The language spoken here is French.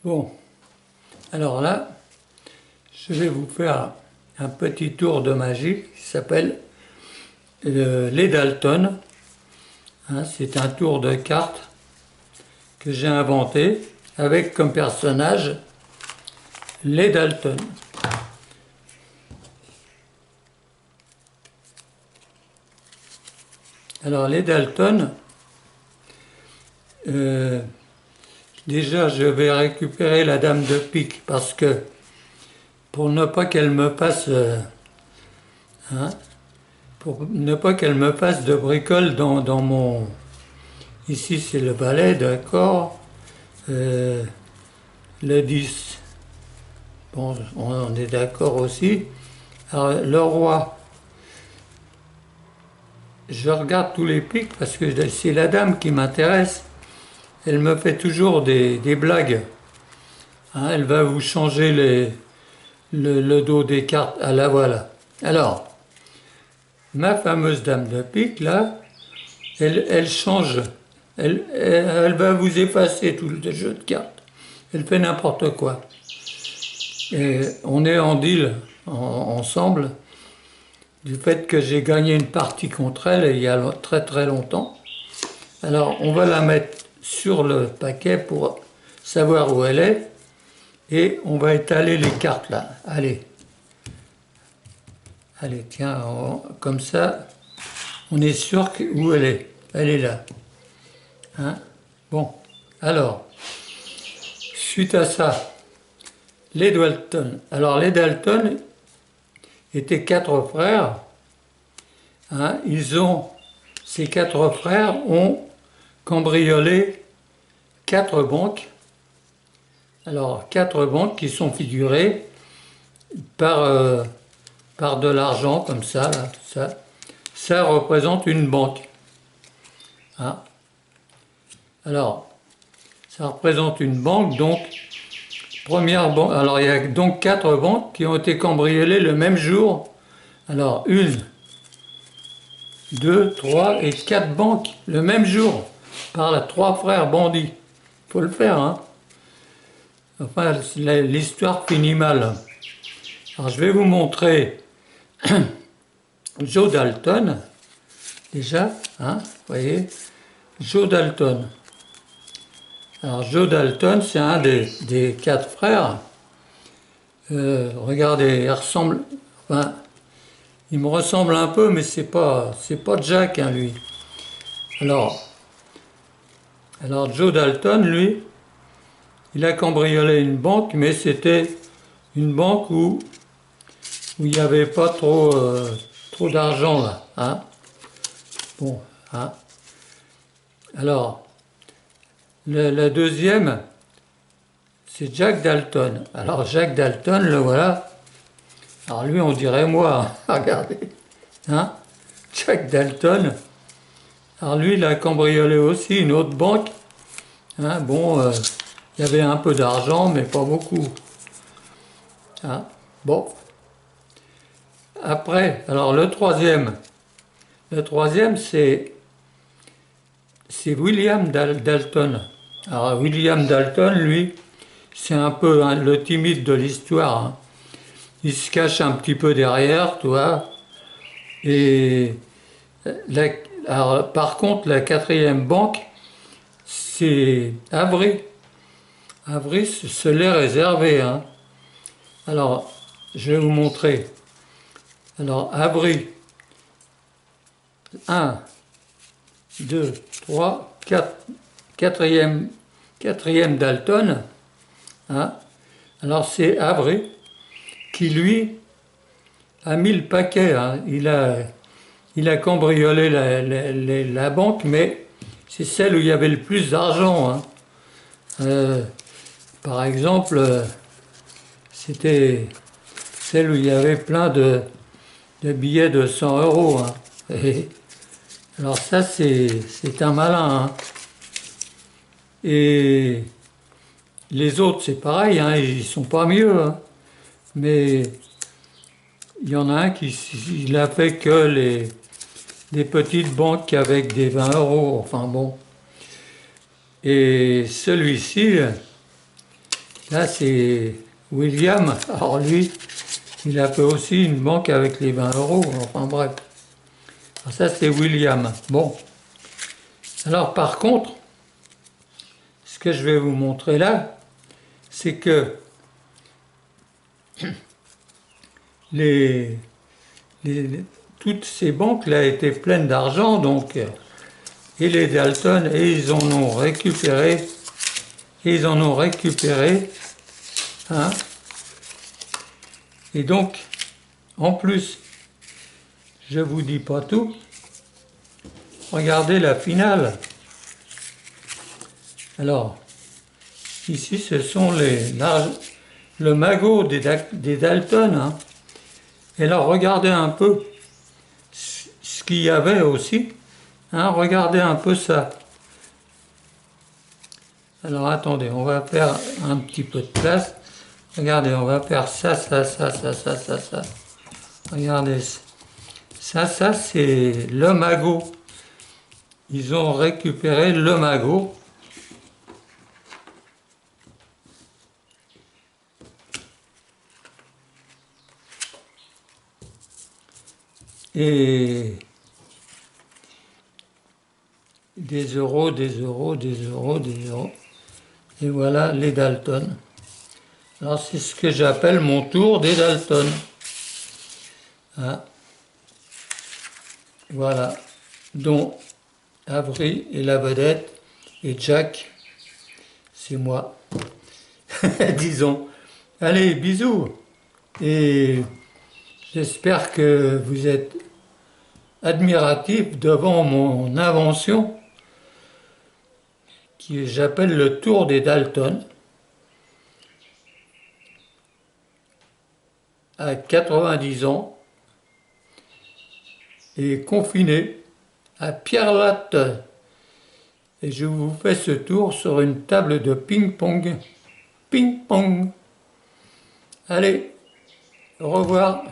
Bon, alors là, je vais vous faire un petit tour de magie qui s'appelle les Dalton. Hein, c'est un tour de cartes que j'ai inventé avec comme personnage les Dalton. Alors les Dalton, déjà je vais récupérer la dame de pique parce que pour ne pas qu'elle me passe pour ne pas qu'elle me fasse de bricole dans mon... Ici c'est le valet, d'accord. Le 10. Bon, on est d'accord aussi. Alors le roi, je regarde tous les pics parce que c'est la dame qui m'intéresse. Elle me fait toujours des blagues. Hein, elle va vous changer le dos des cartes. Ah la voilà. Alors, ma fameuse dame de pique, là, elle change. Elle va vous effacer tout le jeu de cartes. Elle fait n'importe quoi. Et on est en deal ensemble du fait que j'ai gagné une partie contre elle il y a très très longtemps. Alors on va la mettre sur le paquet pour savoir où elle est et on va étaler les cartes là. Allez, tiens, comme ça on est sûr où elle est. Elle est là. Hein? Bon, alors, suite à ça, les Dalton. Alors les Dalton étaient 4 frères. Hein? Ces 4 frères ont cambriolé 4 banques. Alors 4 banques qui sont figurées par de l'argent comme ça, là, ça représente une banque. Hein? Alors, ça représente une banque, donc première banque. Alors il y a donc 4 banques qui ont été cambriolées le même jour. Alors 1, 2, 3 et 4 banques le même jour par les 3 frères bandits. Il faut le faire, hein. Enfin, l'histoire finit mal. Alors je vais vous montrer Joe Dalton, déjà, hein, vous voyez, Joe Dalton. Alors Joe Dalton, c'est un des 4 frères. Regardez, il ressemble, enfin, il me ressemble un peu, mais c'est pas Jack, hein, lui. Alors Joe Dalton, lui, il a cambriolé une banque, mais c'était une banque où il n'y avait pas trop d'argent là. Hein. Bon, hein. Alors, la deuxième, c'est Jack Dalton. Alors Jack Dalton, le voilà. Alors lui, on dirait moi. Regardez. Hein. Jack Dalton. Alors lui, il a cambriolé aussi une autre banque. Hein. Bon, il y avait un peu d'argent, mais pas beaucoup. Hein. Bon. Après, alors le troisième c'est William Dalton. Alors William Dalton, lui, c'est un peu hein, le timide de l'histoire. Hein. Il se cache un petit peu derrière, tu vois. Et alors, par contre, la 4e banque, c'est Avery. Avery se l'est réservé. Hein. Alors, je vais vous montrer. Alors, Avery, 1, 2, 3, 4, quatrième Dalton. Hein. Alors, c'est Avery qui, lui, a mis le paquet. Hein. Il a cambriolé la banque, mais c'est celle où il y avait le plus d'argent. Hein. Par exemple, c'était celle où il y avait plein de billets de 100 euros. Hein. Et alors ça, c'est un malin. Hein. Et les autres, c'est pareil, hein, ils sont pas mieux. Hein. Mais il y en a un qui il a fait que des petites banques avec des 20 euros. Enfin bon. Et celui-ci, Là, c'est William. Alors lui, il a fait aussi une banque avec les 20 euros. Enfin bref. Alors ça, c'est William. Bon. Alors par contre, ce que je vais vous montrer là, c'est que toutes ces banques là étaient pleines d'argent, donc et les Dalton, et ils en ont récupéré, hein. Et donc, en plus, je vous dis pas tout, regardez la finale. Alors, ici ce sont le magot des Dalton, hein. Et là, regardez un peu ce qu'il y avait aussi, hein, regardez un peu ça. Alors attendez, on va faire un petit peu de place. Regardez, on va faire ça. Regardez, ça c'est le magot. Ils ont récupéré le magot. Et des euros. Et voilà les Dalton. Alors c'est ce que j'appelle mon tour des Dalton. Hein. Voilà. Dont Avery et la vedette et Jack, c'est moi. Disons. Allez, bisous. Et j'espère que vous êtes admiratif devant mon invention que j'appelle le tour des Dalton. À 90 ans et confiné à Pierre-Latte. Et je vous fais ce tour sur une table de ping-pong. Ping-pong. Allez, au revoir.